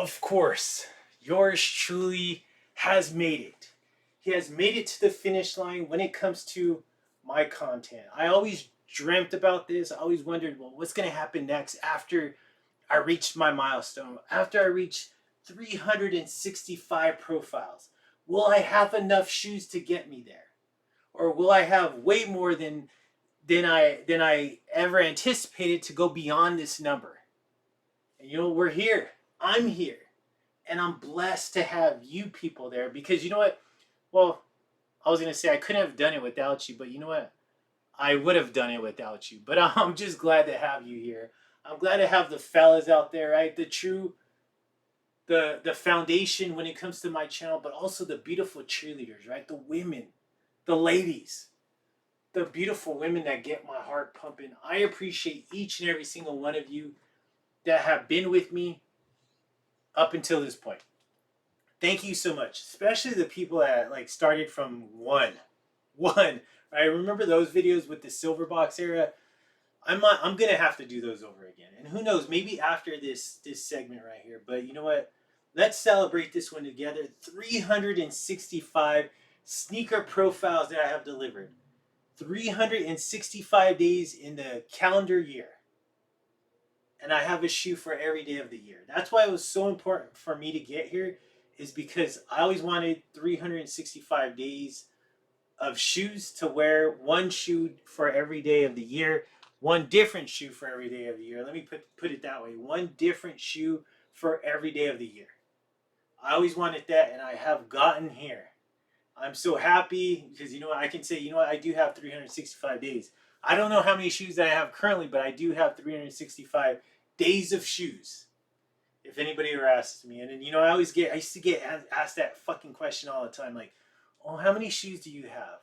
of course, yours truly has made it. He has made it to the finish line when it comes to my content. I always dreamt about this. I always wondered, well, what's going to happen next after I reached my milestone? After I reach 365 profiles, will I have enough shoes to get me there? Or will I have way more than I ever anticipated to go beyond this number? And we're here. I'm here. And I'm blessed to have you people there because you know what? Well, I was going to say I couldn't have done it without you, but you know what? I would have done it without you. But I'm just glad to have you here. I'm glad to have the fellas out there, right? The foundation when it comes to my channel, but also the beautiful cheerleaders, right? The women, the ladies, the beautiful women that get my heart pumping. I appreciate each and every single one of you that have been with me up until this point. Thank you so much, especially the people that like started from one. Right? Remember those videos with the silver box era? I'm gonna have to do those over again, and who knows, maybe after this segment right here. But you know what? Let's celebrate this one together. 365 sneaker profiles that I have delivered. 365 days in the calendar year. And I have a shoe for every day of the year. That's why it was so important for me to get here, is because I always wanted 365 days of shoes to wear, one shoe for every day of the year, one different shoe for every day of the year. Let me put it that way. One different shoe for every day of the year. I always wanted that, and I have gotten here. I'm so happy because I can say, I do have 365 days. I don't know how many shoes that I have currently, but I do have 365 days of shoes. If anybody ever asks me, and then I used to get asked that fucking question all the time, like, "Oh, how many shoes do you have?"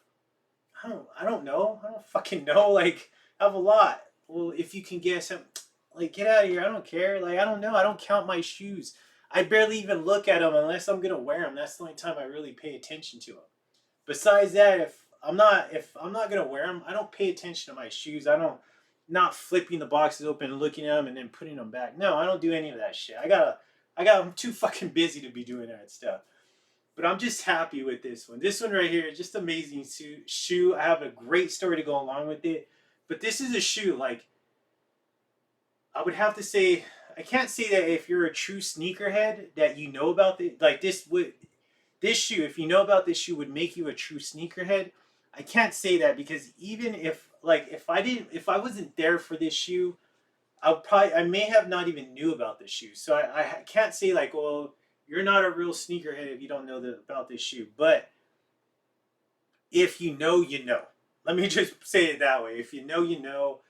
I don't know. I don't fucking know. Like, I have a lot. Well, if you can guess, like, get out of here. I don't care. Like, I don't know. I don't count my shoes. I barely even look at them unless I'm gonna wear them. That's the only time I really pay attention to them. Besides that, if I'm not gonna wear them, I don't pay attention to my shoes. Not flipping the boxes open and looking at them and then putting them back. No, I don't do any of that shit. I'm too fucking busy to be doing that stuff. But I'm just happy with this one. This one right here is just amazing shoe. I have a great story to go along with it. But this is a shoe, like, I would have to say, I can't say that if you're a true sneakerhead that you know about this shoe, if you know about this shoe, would make you a true sneakerhead. I can't say that because even if I wasn't there for this shoe, I may have not even knew about this shoe. So I can't say like, well, you're not a real sneakerhead if you don't know about this shoe. But if you know, you know. Let me just say it that way. If you know, you know.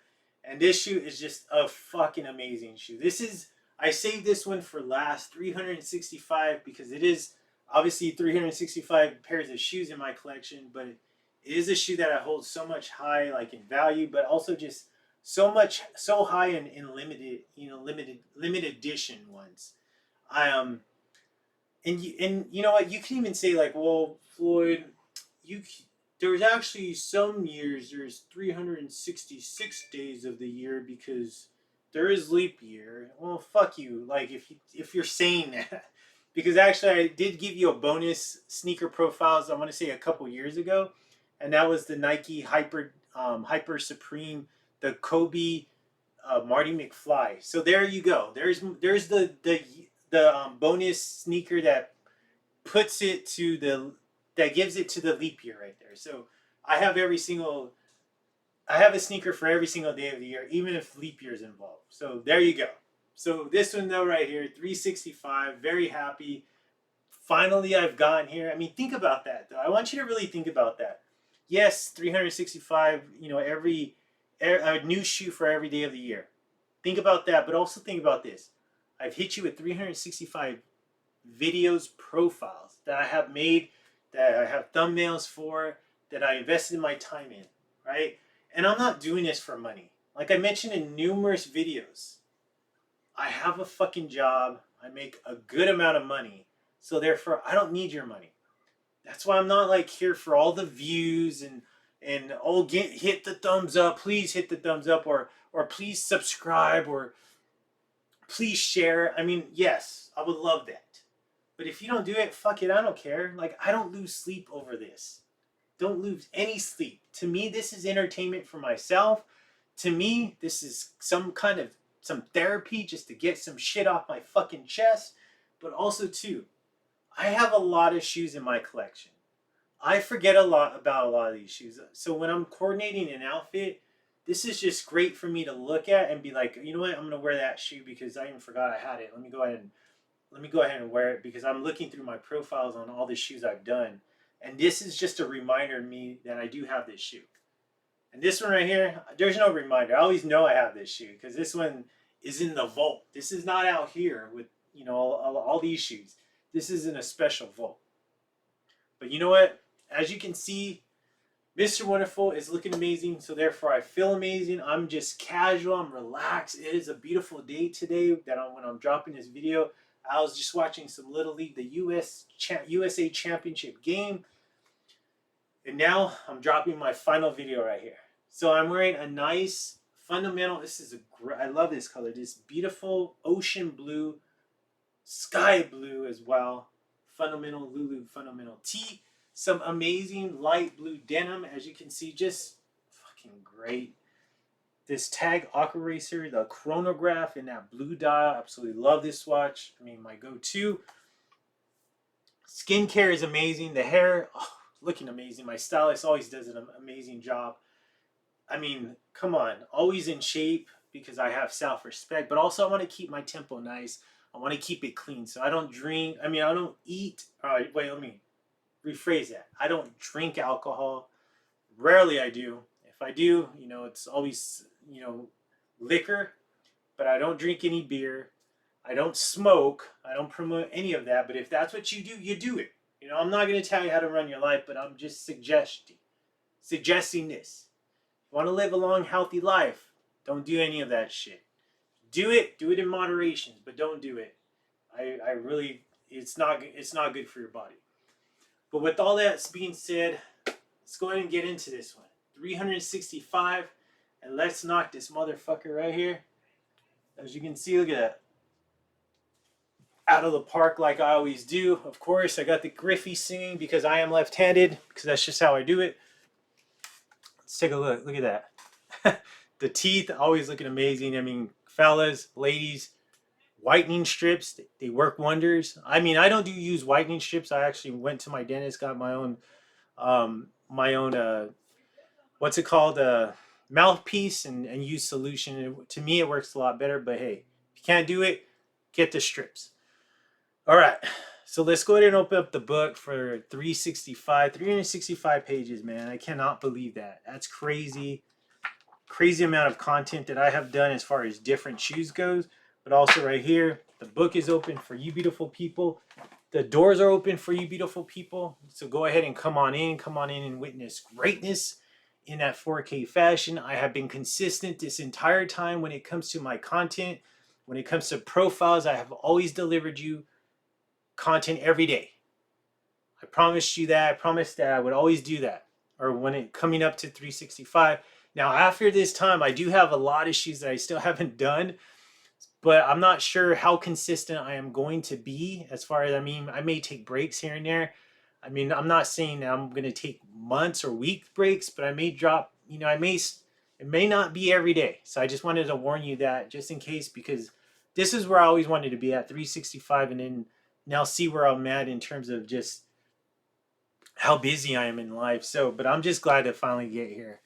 And this shoe is just a fucking amazing shoe. I saved this one for last, 365, because it is obviously 365 pairs of shoes in my collection, but it is a shoe that I hold so much high, like, in value, but also just so high in limited edition ones. And you know what? You can even say like, well, Floyd, there's actually some years there's 366 days of the year because there is leap year. Well, fuck you. Like, if you're saying that, because actually I did give you a bonus sneaker profiles, I want to say a couple years ago, and that was the Nike Hyper Supreme, the Kobe Marty McFly. So there you go. There's the bonus sneaker that gives it to the leap year right there. So I have a sneaker for every single day of the year, even if leap year is involved. So there you go. So this one though right here, 365, very happy. Finally I've gotten here. I mean, think about that though. I want you to really think about that. Yes, 365, a new shoe for every day of the year. Think about that, but also think about this. I've hit you with 365 videos, profiles that I have made, that I have thumbnails for, that I invested my time in, right? And I'm not doing this for money. Like I mentioned in numerous videos, I have a fucking job. I make a good amount of money. So therefore, I don't need your money. That's why I'm not like here for all the views and hit the thumbs up. Please hit the thumbs up or please subscribe or please share. I mean, yes, I would love that. But if you don't do it, fuck it, I don't care. Like, I don't lose sleep over this. Don't lose any sleep. To me, this is entertainment for myself. To me, this is some therapy just to get some shit off my fucking chest. But also, too, I have a lot of shoes in my collection. I forget a lot about a lot of these shoes. So when I'm coordinating an outfit, this is just great for me to look at and be like, you know what, I'm gonna wear that shoe because I even forgot I had it. Let me go ahead and wear it because I'm looking through my profiles on all the shoes I've done. And this is just a reminder to me that I do have this shoe. And this one right here, there's no reminder. I always know I have this shoe because this one is in the vault. This is not out here with, you know, all these shoes. This is in a special vault. But you know what? As you can see, Mr. Wonderful is looking amazing. So therefore I feel amazing. I'm just casual. I'm relaxed. It is a beautiful day today when I'm dropping this video. I was just watching some Little League, the USA Championship game. And now I'm dropping my final video right here. So I'm wearing a nice fundamental. I love this color. This beautiful ocean blue, sky blue as well. Fundamental Lulu fundamental tee. Some amazing light blue denim. As you can see, just fucking great. This Tag Aqua Racer, the chronograph in that blue dial. Absolutely love this watch. I mean, my go-to. Skincare is amazing. The hair, looking amazing. My stylist always does an amazing job. I mean, come on. Always in shape because I have self-respect. But also I want to keep my tempo nice. I want to keep it clean. So I don't drink. I mean, I don't eat. All right, wait, let me rephrase that. I don't drink alcohol. Rarely I do. If I do, you know, it's always, you know, liquor, but I don't drink any beer. I don't smoke. I don't promote any of that. But if that's what you do, you do it. You know, I'm not going to tell you how to run your life, but I'm just suggesting this. You want to live a long, healthy life, don't do any of that shit. Do it in moderation, but don't do it. I really, it's not good for your body. But with all that being said, let's go ahead and get into this one. 365, and let's knock this motherfucker right here. As you can see, look at that. Out of the park like I always do. Of course, I got the Griffey singing because I am left-handed, because that's just how I do it. Let's take a look. Look at that. The teeth always looking amazing. I mean, fellas, ladies, whitening strips, they work wonders. I mean, I don't use whitening strips. I actually went to my dentist, got my own what's it called, mouthpiece, and use solution. To me, it works a lot better. But hey, if you can't do it, get the strips. All right, so let's go ahead and open up the book for 365 pages, man. I cannot believe that. That's crazy amount of content that I have done as far as different shoes goes. But also right here, the book is open for you beautiful people. The doors are open for you beautiful people. So go ahead and come on in and witness greatness in that 4K fashion. I have been consistent this entire time when it comes to my content. When it comes to profiles, I have always delivered you content every day. I promised you that. I promised that I would always do that. Or when it coming up to 365. Now after this time, I do have a lot of shoes that I still haven't done, but I'm not sure how consistent I am going to be as far as, I mean, I may take breaks here and there. I mean, I'm not saying that I'm going to take months or week breaks, but I may drop, you know, it may not be every day. So I just wanted to warn you that just in case, because this is where I always wanted to be at 365, and then now see where I'm at in terms of just how busy I am in life. So, but I'm just glad to finally get here.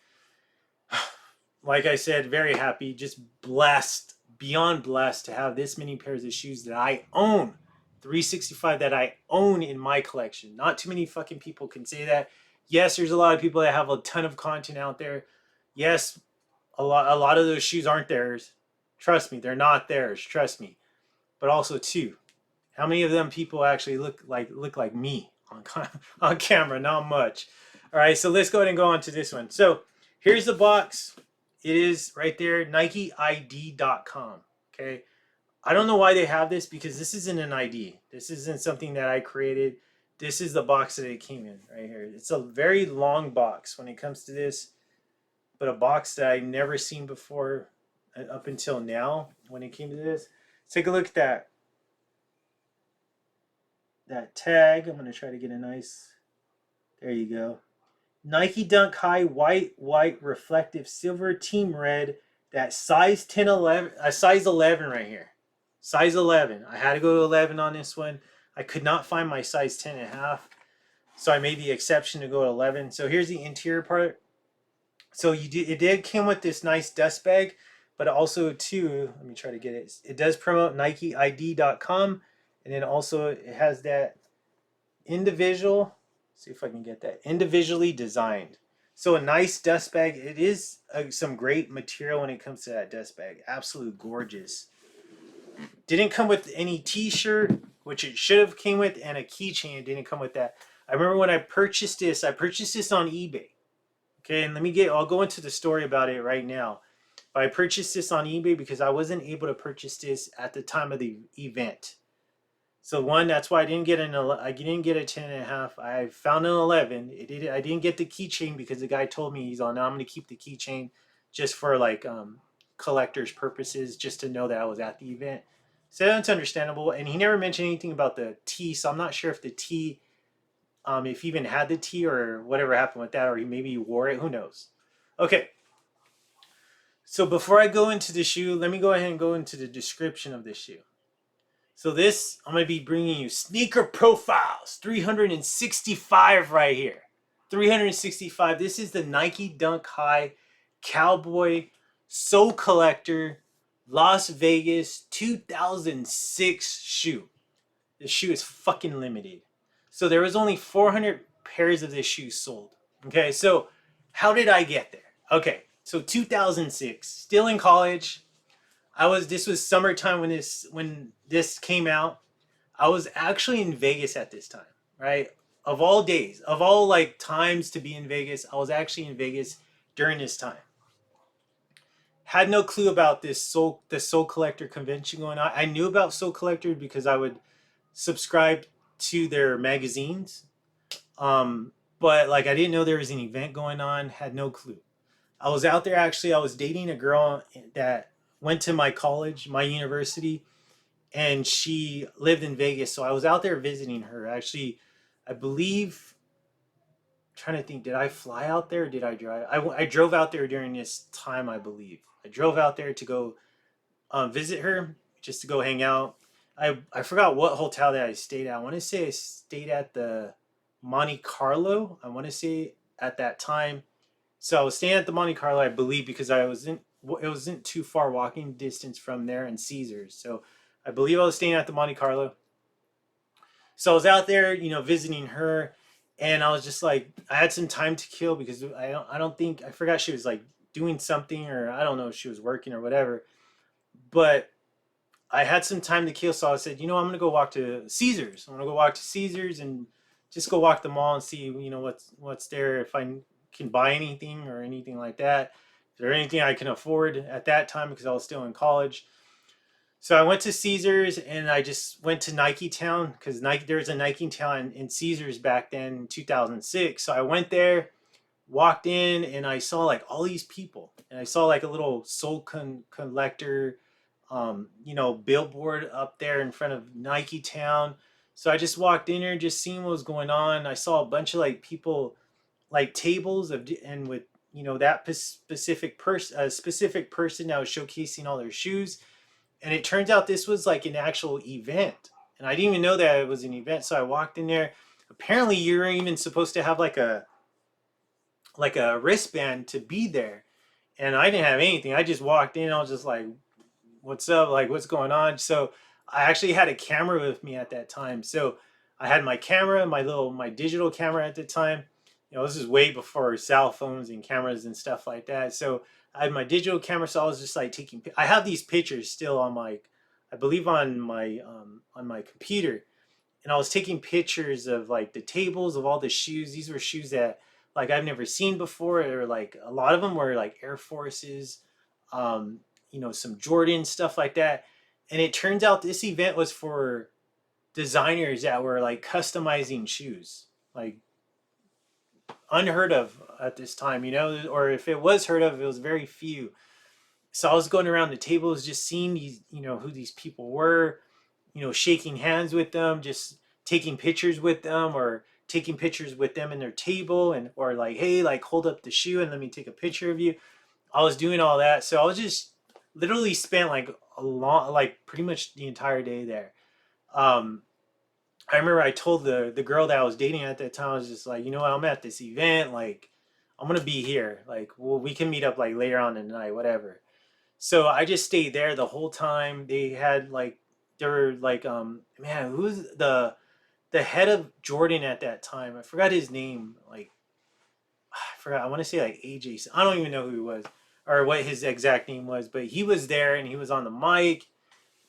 Like I said, very happy, just blessed, beyond blessed to have this many pairs of shoes that I own. 365 that I own in my collection. Not too many fucking people can say that. Yes, there's a lot of people that have a ton of content out there. Yes, a lot of those shoes aren't theirs. Trust me, they're not theirs. Trust me. But also too, how many of them people actually look like me on camera? Not much. All right, so let's go ahead and go on to this one. So here's the box. It is right there, NikeID.com. Okay. I don't know why they have this, because this isn't an ID. This isn't something that I created. This is the box that it came in right here. It's a very long box when it comes to this, but a box that I never seen before up until now when it came to this. take a look at that tag. I'm gonna try to get a nice. There you go. Nike Dunk High white reflective silver team red. That size 10 11 size 11 right here. Size 11. I had to go to 11 on this one. I could not find my size 10 and a half. So I made the exception to go to 11. So here's the interior part. So it did come with this nice dust bag, but also too, let me try to get it. It does promote NikeID.com, and then also it has that individual. See if I can get that individually designed. So a nice dust bag. It is some great material when it comes to that dust bag. Absolute gorgeous. Didn't come with any T-shirt, which it should have came with, and a keychain. It didn't come with that. I remember when I purchased this on eBay. Okay, and I'll go into the story about it right now. But I purchased this on eBay because I wasn't able to purchase this at the time of the event. So one, that's why I didn't get a 10 and a half. I found an 11. I didn't get the keychain because the guy told me I'm going to keep the keychain just for like collector's purposes, just to know that I was at the event. So that's understandable. And he never mentioned anything about the T, so I'm not sure if the T, if he even had the T or whatever happened with that, or maybe he wore it. Who knows? Okay. So before I go into the shoe, let me go ahead and go into the description of this shoe. So this, I'm going to be bringing you sneaker profiles, 365 right here. 365. This is the Nike Dunk High Cowboy Soul Collector Las Vegas 2006 shoe. The shoe is fucking limited. So there was only 400 pairs of this shoe sold. Okay, so how did I get there? Okay, so 2006, still in college. This was summertime when this came out. I was actually in Vegas at this time, right? Of all days, of all like times to be in Vegas, I was actually in Vegas during this time. Had no clue about the Soul Collector convention going on. I knew about Soul Collector because I would subscribe to their magazines. But like I didn't know there was an event going on, had no clue. I was out there actually, I was dating a girl that went to my college, my university, and she lived in Vegas. So I was out there visiting her. Actually, I believe, I'm trying to think, did I fly out there or did I drive? I drove out there during this time, I believe. I drove out there to go visit her, just to go hang out. I forgot what hotel that I stayed at. I want to say I stayed at the Monte Carlo. I want to say at that time. So I was staying at the Monte Carlo, I believe, because it wasn't too far walking distance from there and Caesars. So I believe I was staying at the Monte Carlo. So I was out there, visiting her, and I was just like, I had some time to kill because I don't think, I forgot she was like doing something, or I don't know if she was working or whatever. But I had some time to kill, so I said, I'm gonna go walk to Caesars. I'm gonna go walk to Caesars and just go walk the mall and see, what's there, if I can buy anything or anything like that. Is there anything I can afford at that time because I was still in college? So I went to Caesars and I just went to Nike Town because there was a Nike Town in Caesars back then in 2006. So I went there, walked in, and I saw like all these people, and I saw like a little Soul Collector, billboard up there in front of Nike Town. So I just walked in there, just seeing what was going on. I saw a bunch of like people, like tables and with that specific person that was showcasing all their shoes. And it turns out this was like an actual event, and I didn't even know that it was an event. So I walked in there. Apparently you're even supposed to have like a wristband to be there, and I didn't have anything. I just walked in. I was just like, what's up, like what's going on? So I actually had a camera with me at that time. So I had my camera, my digital camera at the time. This is way before cell phones and cameras and stuff like that. So I had my digital camera, so I was just like I have these pictures still on I believe on my computer, and I was taking pictures of like the tables of all the shoes. These were shoes that like I've never seen before, or like a lot of them were like Air Forces, some Jordan stuff like that. And it turns out this event was for designers that were like customizing shoes, like unheard of at this time, or if it was heard of, it was very few. So I was going around the tables, just seeing these, who these people were, shaking hands with them, just taking pictures with them, or taking pictures with them in their table, and or like, hey, like hold up the shoe and let me take a picture of you. I was doing all that, so I was just literally spent like a long, like pretty much the entire day there. Um, I remember I told the girl that I was dating at that time, I was just like, you know what, I'm at this event, like I'm gonna be here, like, well, we can meet up like later on in the night, whatever. So I just stayed there the whole time. They had like, they were like, man, who's the head of Jordan at that time? I forgot his name. Like, I forgot. I want to say like AJ. I don't even know who he was or what his exact name was, but he was there and he was on the mic,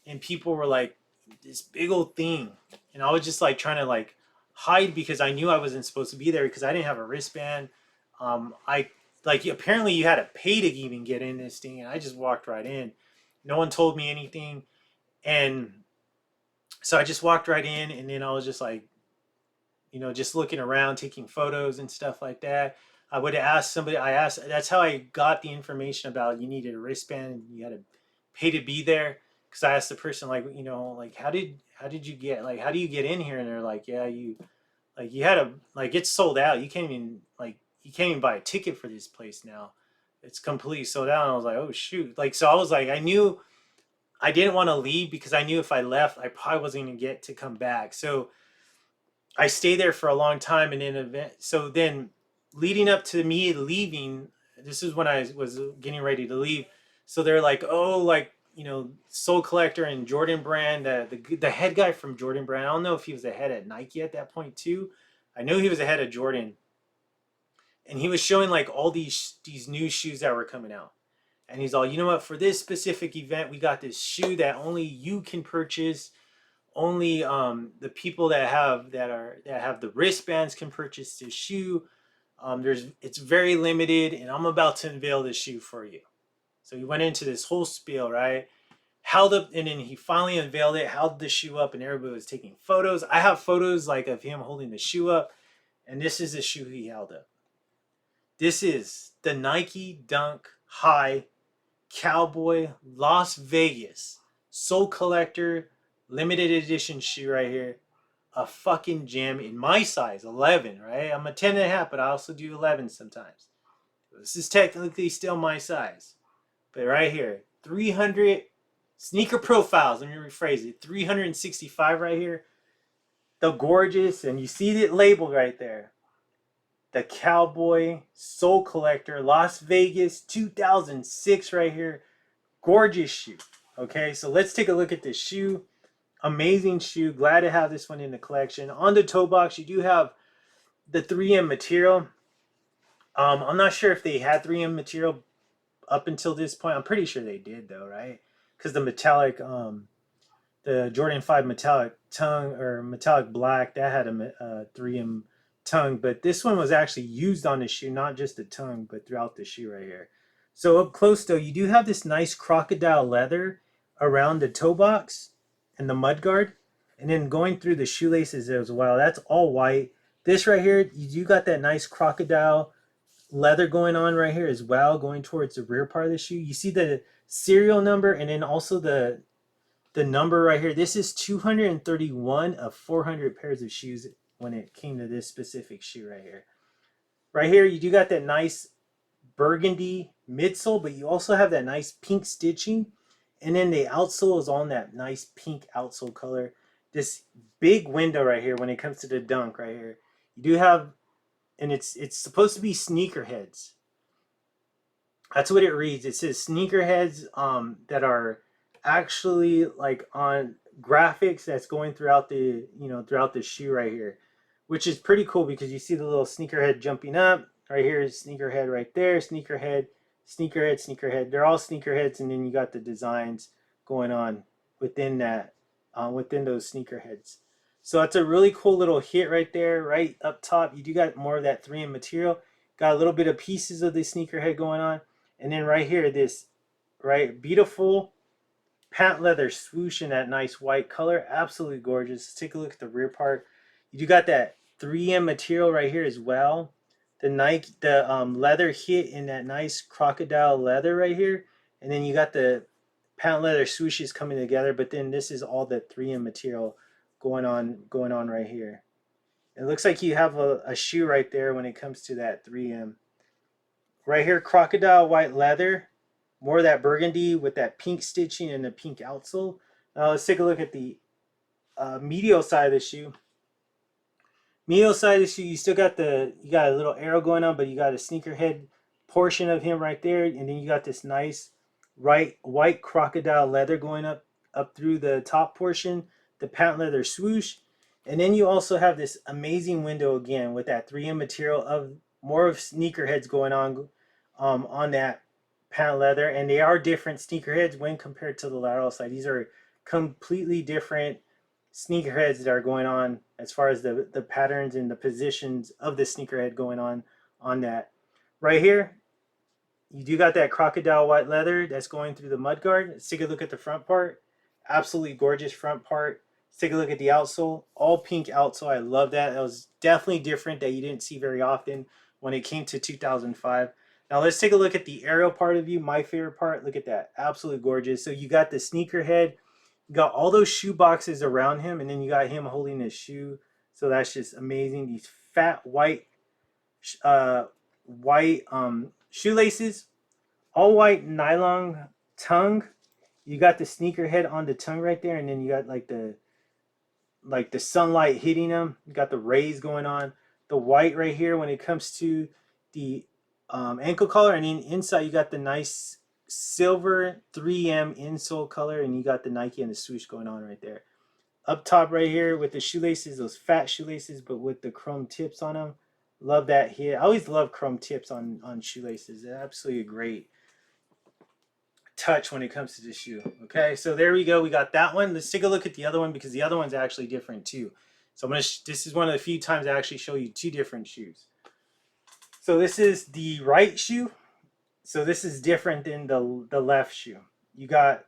and people were like, this big old thing, and I was just like trying to like hide because I knew I wasn't supposed to be there because I didn't have a wristband. I like, apparently you had to pay to even get in this thing, and I just walked right in. No one told me anything, and so I just walked right in, and then I was just like, just looking around, taking photos and stuff like that. I would ask somebody. I asked. That's how I got the information about you needed a wristband. You had to pay to be there. Because I asked the person, like, like how did you get, like, how do you get in here? And they're like, yeah, you had a, like, it's sold out. You can't even buy a ticket for this place now. It's completely sold out. And I was like, oh shoot. Like, so I was like, I knew I didn't want to leave because I knew if I left, I probably wasn't gonna get to come back. So I stayed there for a long time, and then so then leading up to me leaving, this is when I was getting ready to leave. So they're like, oh, like, Soul Collector and Jordan Brand, the head guy from Jordan Brand. I don't know if he was the head at Nike at that point too. I know he was the head of Jordan, and he was showing like all these new shoes that were coming out. And he's all, you know what, for this specific event, we got this shoe that only you can purchase. Only the people that have the wristbands can purchase this shoe. It's very limited, and I'm about to unveil this shoe for you. So he went into this whole spiel, right? Held up, and then he finally unveiled it, held the shoe up, and everybody was taking photos. I have photos like of him holding the shoe up, and this is the shoe he held up. This is the Nike Dunk High Cowboy Las Vegas Soul Collector limited edition shoe right here. A fucking gem in my size, 11, right? I'm a 10 and a half, but I also do 11 sometimes. This is technically still my size. But right here, 300 sneaker profiles. Let me rephrase it. 365 right here. The gorgeous, and you see the label right there. The Cowboy Soul Collector Las Vegas 2006 right here. Gorgeous shoe. Okay, so let's take a look at this shoe. Amazing shoe. Glad to have this one in the collection. On the toe box, you do have the 3M material. I'm not sure if they had 3M material up until this point. I'm pretty sure they did though, right? Because the metallic, the Jordan 5 metallic tongue or metallic black, that had a 3M tongue, but this one was actually used on the shoe, not just the tongue, but throughout the shoe right here. So up close though, you do have this nice crocodile leather around the toe box and the mud guard, and then going through the shoelaces as well. That's all white. This right here, you got that nice crocodile leather going on right here as well, going towards the rear part of the shoe. You see the serial number, and then also the number right here. This is 231 of 400 pairs of shoes when it came to this specific shoe right here. Right here, you do got that nice burgundy midsole, but you also have that nice pink stitching. And then the outsole is on that nice pink outsole color. This big window right here when it comes to the dunk right here. You do have, and it's supposed to be sneakerheads. That's what it reads. It says sneakerheads that are actually like on graphics that's going throughout the shoe right here, which is pretty cool because you see the little sneakerhead jumping up right here is sneakerhead right there, sneakerhead, sneakerhead, sneakerhead. They're all sneakerheads, and then you got the designs going on within that, within those sneakerheads. So it's a really cool little hit right there, right up top. You do got more of that 3M material. Got a little bit of pieces of the sneakerhead going on. And then right here, this, right, beautiful patent leather swoosh in that nice white color. Absolutely gorgeous. Let's take a look at the rear part. You do got that 3M material right here as well. The Nike, the leather hit in that nice crocodile leather right here. and then you got the patent leather swooshes coming together. But then this is all the 3M material going on right here. It looks like you have a shoe right there when it comes to that 3M. Right here, crocodile white leather, more of that burgundy with that pink stitching and the pink outsole. Now let's take a look at the medial side of the shoe. Medial side of the shoe, you got a little arrow going on, but you got a sneakerhead portion of him right there, and then you got this nice white crocodile leather going up through the top portion, the patent leather swoosh, and then you also have this amazing window again with that 3M material of more of sneakerheads going on that patent leather, and they are different sneakerheads when compared to the lateral side. These are completely different sneakerheads that are going on as far as the patterns and the positions of the sneakerhead going on that. Right here, you do got that crocodile white leather that's going through the mudguard. Let's take a look at the front part. Absolutely gorgeous front part. Let's take a look at the outsole. All pink outsole. I love that. That was definitely different that you didn't see very often when it came to 2005. Now let's take a look at the aerial part of you. My favorite part. Look at that. Absolutely gorgeous. So you got the sneakerhead. You got all those shoe boxes around him, and then you got him holding his shoe. So that's just amazing. These fat uh, white shoelaces, all white nylon tongue. You got the sneakerhead on the tongue right there, and then you got like the sunlight hitting them. You got the rays going on. The white right here when it comes to the ankle collar, and then inside you got the nice silver 3M insole color, and you got the Nike and the swoosh going on right there. Up top right here with the shoelaces, those fat shoelaces, but with the chrome tips on them. Love that here. I always love chrome tips on shoelaces. They're absolutely a great touch when it comes to the shoe. Okay, so there we go. We got that one. Let's take a look at the other one because the other one's actually different too. So this is one of the few times I actually show you two different shoes. So this is the right shoe. So this is different than the left shoe. You got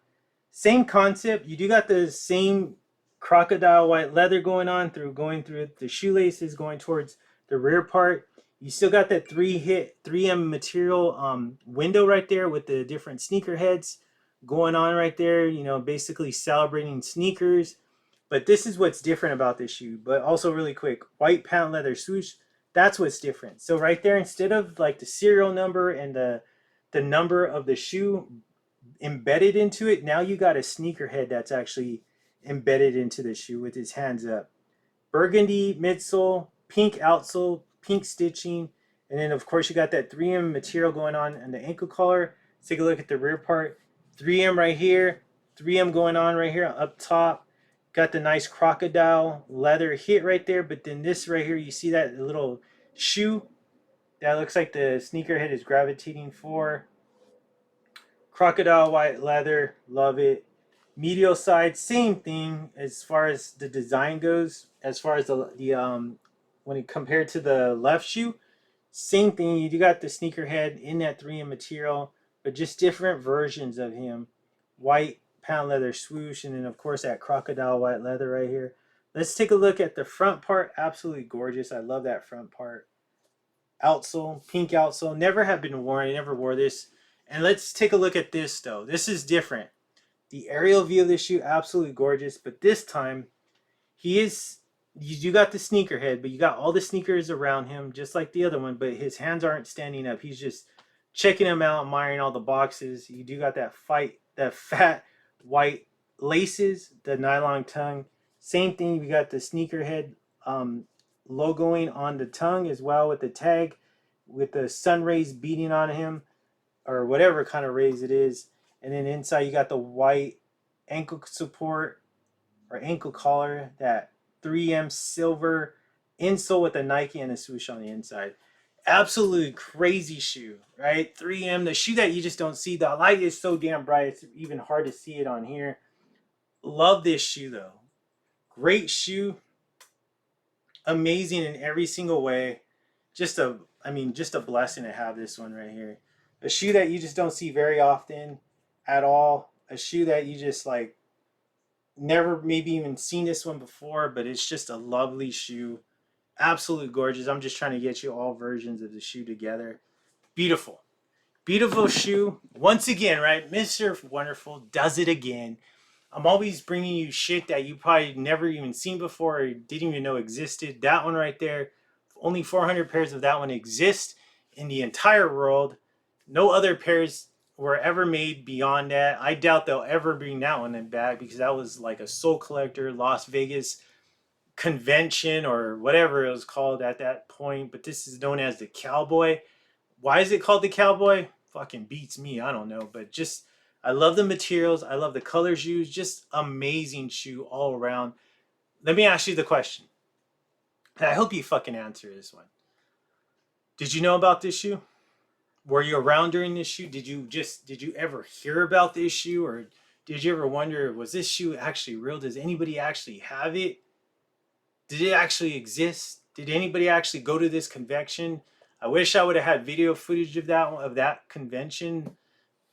same concept. You do got the same crocodile white leather going through the shoelaces going towards the rear part. You still got that 3M material window right there with the different sneaker heads going on right there. You know, basically celebrating sneakers. But this is what's different about this shoe. But also really quick, white patent leather swoosh. That's what's different. So right there, instead of like the serial number and the number of the shoe embedded into it, now you got a sneakerhead that's actually embedded into the shoe with his hands up. Burgundy midsole, pink outsole, pink stitching, and then of course you got that 3M material going on in the ankle collar. Let's take a look at the rear part. 3M right here, 3M going on right here up top. Got the nice crocodile leather hit right there, but then this right here, you see that little shoe that looks like the sneakerhead is gravitating for. Crocodile white leather, love it. Medial side, same thing as far as the design goes. As far as the when it compared to the left shoe, same thing. You do got the sneakerhead in that 3M material, but just different versions of him. White patent leather swoosh, and then of course that crocodile white leather right here. Let's take a look at the front part. Absolutely gorgeous. I love that front part. Outsole, pink outsole. Never have been worn. I never wore this. And let's take a look at this though. This is different. The aerial view of this shoe, absolutely gorgeous. But this time, you got the sneakerhead, but you got all the sneakers around him, just like the other one, but his hands aren't standing up. He's just checking them out, admiring all the boxes. You do got that fat white laces, the nylon tongue. Same thing, we got the sneakerhead logoing on the tongue as well with the tag, with the sun rays beating on him, or whatever kind of rays it is. And then inside you got the white ankle support or ankle collar, that 3M silver insole with the Nike and the swoosh on the inside. Absolutely crazy shoe, right? 3M, the shoe that you just don't see. The light is so damn bright, it's even hard to see it on here. Love this shoe though. Great shoe. Amazing in every single way. Just a blessing to have this one right here. A shoe that you just don't see very often at all. A shoe that you just like never maybe even seen this one before, but it's just a lovely shoe. Absolutely gorgeous. I'm just trying to get you all versions of the shoe together. Beautiful. Beautiful shoe. Once again, right? Mr. Wonderful does it again. I'm always bringing you shit that you probably never even seen before or didn't even know existed. That one right there, only 400 pairs of that one exist in the entire world. No other pairs were ever made beyond that. I doubt they'll ever bring that one back because that was like a soul collector Las Vegas convention or whatever it was called at that point. But this is known as the Cowboy. Why is it called the Cowboy? Fucking beats me. I don't know, but just I love the materials. I love the colors used. Just amazing shoe all around. Let me ask you the question. I hope you fucking answer this one. Did you know about this shoe? Were you around during this shoe? Did you ever hear about this shoe, or did you ever wonder, was this shoe actually real? Does anybody actually have it? Did it actually exist? Did anybody actually go to this convention? I wish I would have had video footage of that convention,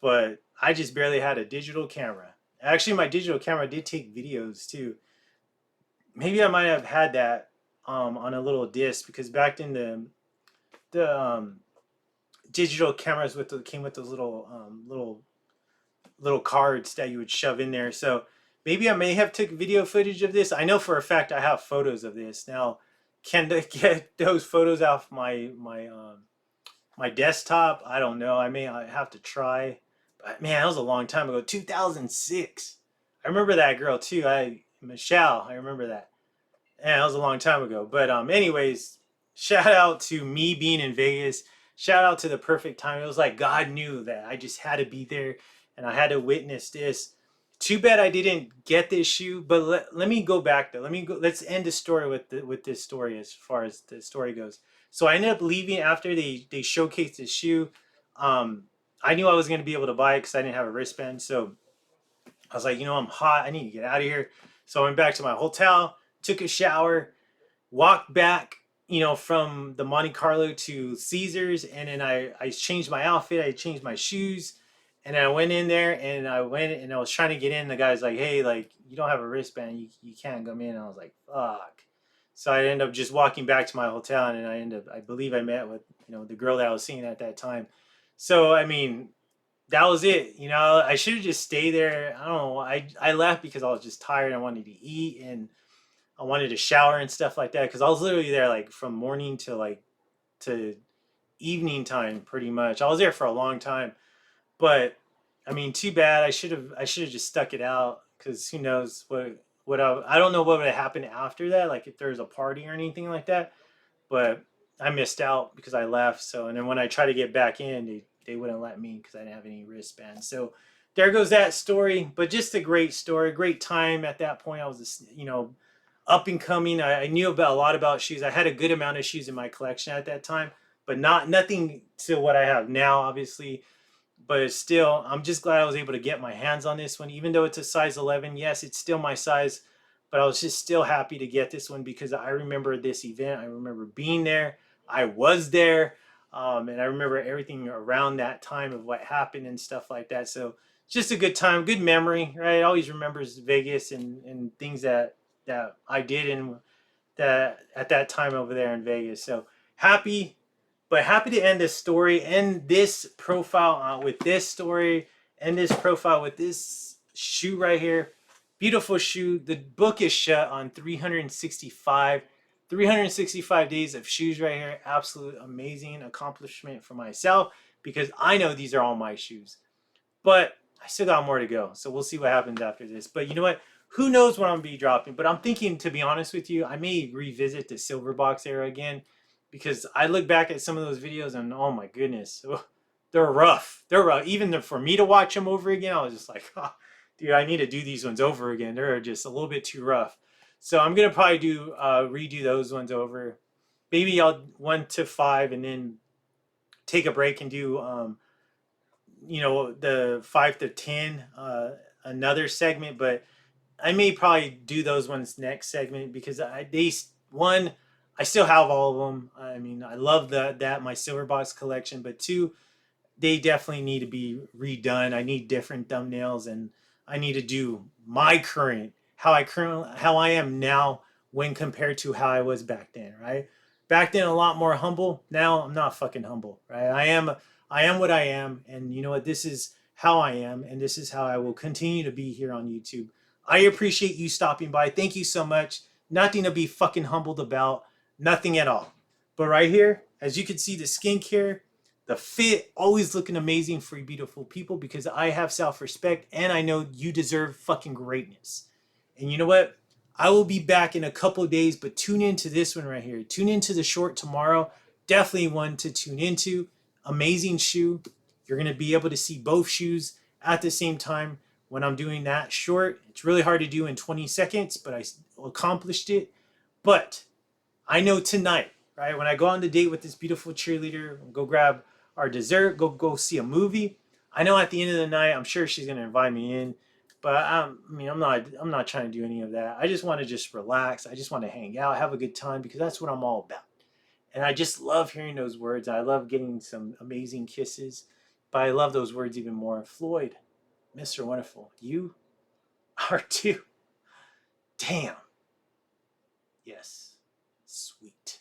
but I just barely had a digital camera. Actually, my digital camera did take videos too. Maybe I might have had that on a little disc because back in the digital cameras came with those little cards that you would shove in there. So maybe I may have took video footage of this. I know for a fact I have photos of this. Now, can I get those photos off my desktop? I don't know. I have to try. But man, that was a long time ago. 2006. I remember that girl too. Michelle. I remember that. Yeah, that was a long time ago. But anyways, shout out to me being in Vegas. Shout out to the perfect time. It was like God knew that I just had to be there and I had to witness this. Too bad I didn't get this shoe. But let me go back though. Let's end the story with this story as far as the story goes. So I ended up leaving after they showcased the shoe. I knew I was going to be able to buy it because I didn't have a wristband. So I was like, I'm hot. I need to get out of here. So I went back to my hotel, took a shower, walked back, from the Monte Carlo to Caesars, and then I changed my outfit, I changed my shoes, and I went in there and I was trying to get in. The guy's like, "Hey, like you don't have a wristband, you can't come in." And I was like, "Fuck." So I ended up just walking back to my hotel, and I believe I met with the girl that I was seeing at that time. So I mean, that was it. I should have just stayed there. I don't know. I left because I was just tired. I wanted to eat and I wanted to shower and stuff like that because I was literally there like from morning to evening time pretty much. I was there for a long time, but I mean, too bad. I should have just stuck it out because who knows what I don't know what would have happened after that. Like if there was a party or anything like that, but I missed out because I left. So and then when I tried to get back in, they wouldn't let me because I didn't have any wristbands. So there goes that story. But just a great story, great time at that point. I was up and coming. I knew about a lot about shoes. I had a good amount of shoes in my collection at that time, but nothing to what I have now, obviously. But still, I'm just glad I was able to get my hands on this one, even though it's a size 11. Yes, it's still my size, but I was just still happy to get this one because I remember this event. I remember being there. I was there, and I remember everything around that time of what happened and stuff like that. So just a good time, good memory, right? Always remembers Vegas and things that I did in that at that time over there in Vegas. So happy, but happy to end this story, end this profile with this story, end this profile with this shoe right here. Beautiful shoe. The book is shut on 365 days of shoes right here. Absolute amazing accomplishment for myself because I know these are all my shoes. But I still got more to go. So we'll see what happens after this. But you know what? Who knows what I'm going to be dropping. But I'm thinking, to be honest with you, I may revisit the silver box era again. Because I look back at some of those videos and oh my goodness. They're rough. They're rough. Even for me to watch them over again, I was just like, oh, dude, I need to do these ones over again. They're just a little bit too rough. So I'm going to probably redo those ones over. Maybe I'll 1 to 5 and then take a break and do the 5 to 10 another segment, but I may probably do those ones next segment because I still have all of them. I mean, I love that my silver box collection, but two, they definitely need to be redone. I need different thumbnails, and I need to do my how I am now when compared to how I was back then. Right, back then a lot more humble. Now I'm not fucking humble. Right, I am what I am, and you know what? This is how I am, and this is how I will continue to be here on YouTube. I appreciate you stopping by. Thank you so much. Nothing to be fucking humbled about. Nothing at all. But right here, as you can see, the skincare, the fit, always looking amazing for you beautiful people because I have self-respect and I know you deserve fucking greatness. And you know what? I will be back in a couple of days, but tune into this one right here. Tune into the short tomorrow. Definitely one to tune into. Amazing shoe. You're going to be able to see both shoes at the same time when I'm doing that short. It's really hard to do in 20 seconds, but I accomplished it. But I know tonight, right, when I go on the date with this beautiful cheerleader, go grab our dessert, go see a movie. I know at the end of the night, I'm sure she's gonna invite me in, but I mean, I'm not trying to do any of that. I just want to just relax. I just want to hang out, have a good time because that's what I'm all about. And I just love hearing those words. I love getting some amazing kisses, but I love those words even more. Floyd, Mr. Wonderful, you are too. Damn. Yes. Sweet.